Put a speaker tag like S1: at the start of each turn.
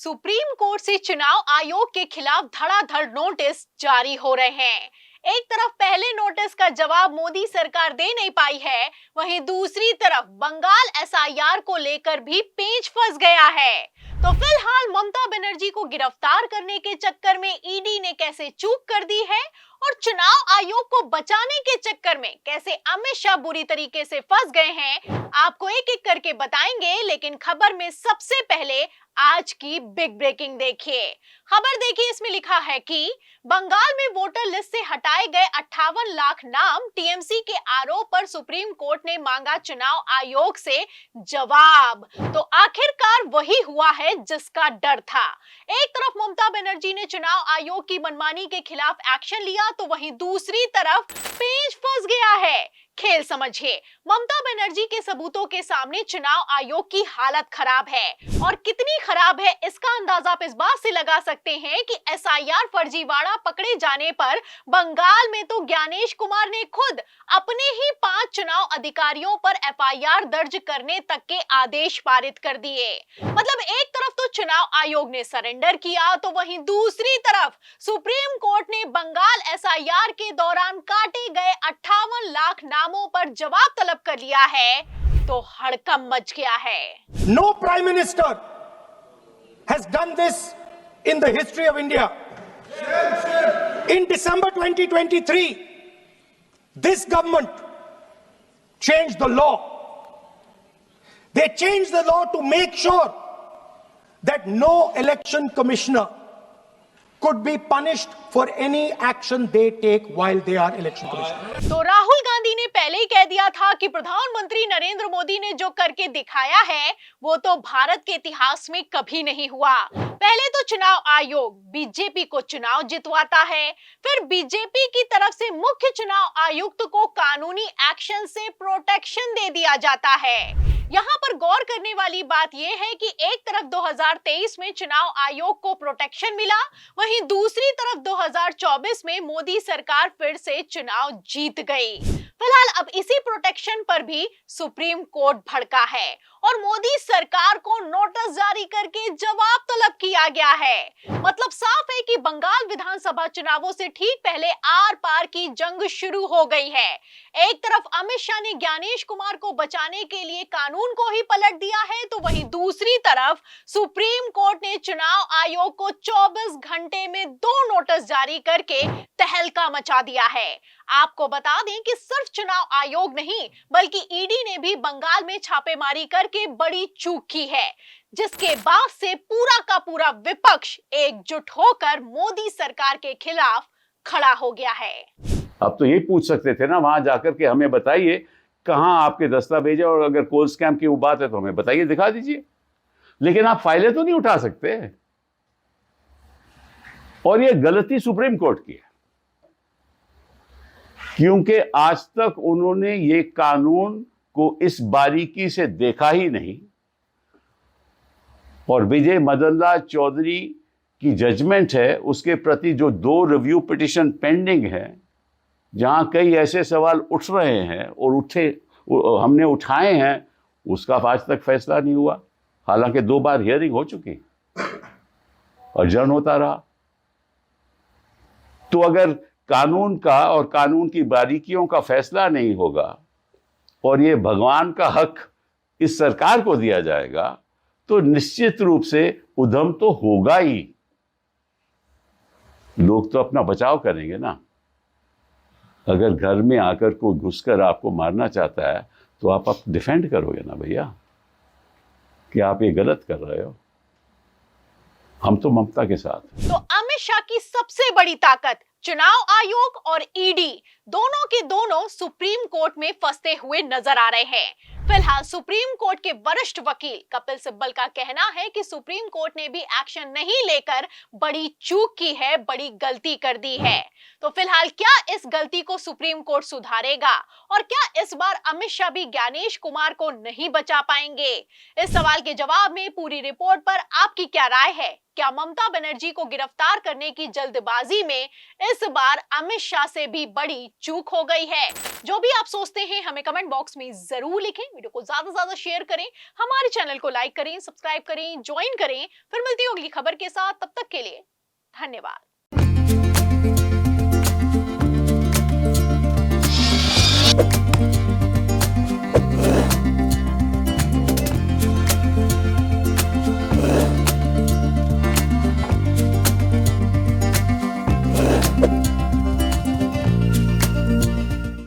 S1: Supreme court से चुनाव आयोग के खिलाफ धड़ाधड़ नोटिस जारी हो रहे हैं। एक तरफ पहले नोटिस का जवाब मोदी सरकार दे नहीं पाई है, वहीं दूसरी तरफ बंगाल एसआईआर को लेकर भी पेंच फंस गया है। तो फिलहाल ममता बनर्जी को गिरफ्तार करने के चक्कर में ईडी ने कैसे चूक कर दी है और चुनाव आयोग को बचाने के चक्कर में कैसे अमित शाह बुरी तरीके से फंस गए हैं, आपको एक एक करके बताएंगे। लेकिन खबर में सबसे पहले आज की बिग ब्रेकिंग देखिए। खबर देखिए, इसमें लिखा है कि बंगाल में वोटर लिस्ट से हटाए गए 58 लाख नाम, टीएमसी के आरोप पर सुप्रीम कोर्ट ने मांगा चुनाव आयोग से जवाब। तो आखिरकार वही हुआ है जिसका डर था। एक तरफ ममता बनर्जी ने चुनाव आयोग की मनमानी के खिलाफ एक्शन लिया, तो वहीं दूसरी तरफ पेंच फंस गया है। खेल समझिए, ममता बनर्जी के सबूतों के सामने चुनाव आयोग की हालत खराब है, और कितनी खराब है इसका अंदाजा आप इस बात से लगा सकते हैं कि एसआईआर फर्जीवाड़ा पकड़े जाने पर बंगाल में तो ज्ञानेश कुमार ने खुद अपने ही 5 चुनाव अधिकारियों पर एफआईआर दर्ज करने तक के आदेश पारित कर दिए। मतलब एक तरफ तो चुनाव आयोग ने सरेंडर किया, तो वहीं दूसरी तरफ सुप्रीम कोर्ट ने बंगाल एसआईआर के दौरान काटे गए 58 लाख नामों पर जवाब तलब कर लिया है। तो हड़कंप मच गया है।
S2: No prime minister has done this in the history of India. In December 2023, this government changed the law. They changed the law to make sure that no election commissioner could be punished for any action they take while they are election commissioner.
S1: तो राहुल गांधी ने पहले ही कह दिया था कि प्रधानमंत्री नरेंद्र मोदी ने जो करके दिखाया है वो तो भारत के इतिहास में कभी नहीं हुआ। पहले तो चुनाव आयोग बीजेपी को चुनाव जितवाता है, फिर बीजेपी की तरफ से मुख्य चुनाव आयुक्त को कानूनी एक्शन से प्रोटेक्शन दे दिया जाता है। यहाँ पर गौर करने वाली बात यह है कि एक तरफ 2023 में चुनाव आयोग को प्रोटेक्शन मिला, वहीं दूसरी तरफ 2024 में मोदी सरकार फिर से चुनाव जीत गई। फिलहाल अब इसी प्रोटेक्शन पर भी सुप्रीम कोर्ट भड़का है और मोदी सरकार को नोटिस जारी करके जवाब तलब किया गया है। मतलब साफ है कि बंगाल विधानसभा चुनावों से ठीक पहले आर पार की जंग शुरू हो गई है। एक तरफ अमित शाह ने ज्ञानेश कुमार को बचाने के लिए कानून को ही पलट दिया है, तो वहीं दूसरी तरफ सुप्रीम कोर्ट ने चुनाव आयोग को 24 घंटे में 2 नोटिस जारी करके तहलका मचा दिया है। आपको बता दें कि सिर्फ चुनाव आयोग नहीं बल्कि ईडी ने भी बंगाल में छापेमारी करके बड़ी चूक की है, जिसके बाद से पूरा का पूरा विपक्ष एकजुट होकर मोदी सरकार के खिलाफ खड़ा हो गया है।
S3: अब तो ये पूछ सकते थे ना वहां जाकर के, हमें बताइए कहां आपके दस्तावेज, और अगर कोल स्कैम की वो बात है तो हमें बताइए, दिखा दीजिए। लेकिन आप फाइलें तो नहीं उठा सकते, और ये गलती सुप्रीम कोर्ट की है, क्योंकि आज तक उन्होंने ये कानून को इस बारीकी से देखा ही नहीं। और विजय मदन लाल चौधरी की जजमेंट है, उसके प्रति जो 2 रिव्यू पिटिशन पेंडिंग है, जहां कई ऐसे सवाल उठ रहे हैं और हमने उठाए हैं, उसका आज तक फैसला नहीं हुआ। हालांकि 2 बार हियरिंग हो चुकी और जन होता रहा। तो अगर कानून का और कानून की बारीकियों का फैसला नहीं होगा और ये भगवान का हक इस सरकार को दिया जाएगा, तो निश्चित रूप से उधम तो होगा ही। लोग तो अपना बचाव करेंगे ना। अगर घर में आकर कोई घुसकर आपको मारना चाहता है तो आप डिफेंड करोगे ना भैया, कि आप ये गलत कर रहे हो। हम तो ममता के साथ।
S1: तो अमित शाह की सबसे बड़ी ताकत चुनाव आयोग और ईडी दोनों के दोनों सुप्रीम कोर्ट में फंसते हुए नजर आ रहे हैं। फिलहाल सुप्रीम कोर्ट के वरिष्ठ वकील कपिल सिब्बल का कहना है कि सुप्रीम कोर्ट ने भी एक्शन नहीं लेकर बड़ी चूक की है, बड़ी गलती कर दी है। तो फिलहाल क्या इस गलती को सुप्रीम कोर्ट सुधारेगा और क्या इस बार अमित शाह भी ज्ञानेश कुमार को नहीं बचा पाएंगे? इस सवाल के जवाब में पूरी रिपोर्ट पर आपकी क्या राय है? क्या ममता बनर्जी को गिरफ्तार करने की जल्दबाजी में इस बार अमित शाह से भी बड़ी चूक हो गई है। जो भी आप सोचते हैं हमें कमेंट बॉक्स में जरूर लिखें। वीडियो को ज्यादा से ज्यादा शेयर करें, हमारे चैनल को लाइक करें, सब्सक्राइब करें, ज्वाइन करें। फिर मिलती होगी खबर के साथ, तब तक के लिए धन्यवाद।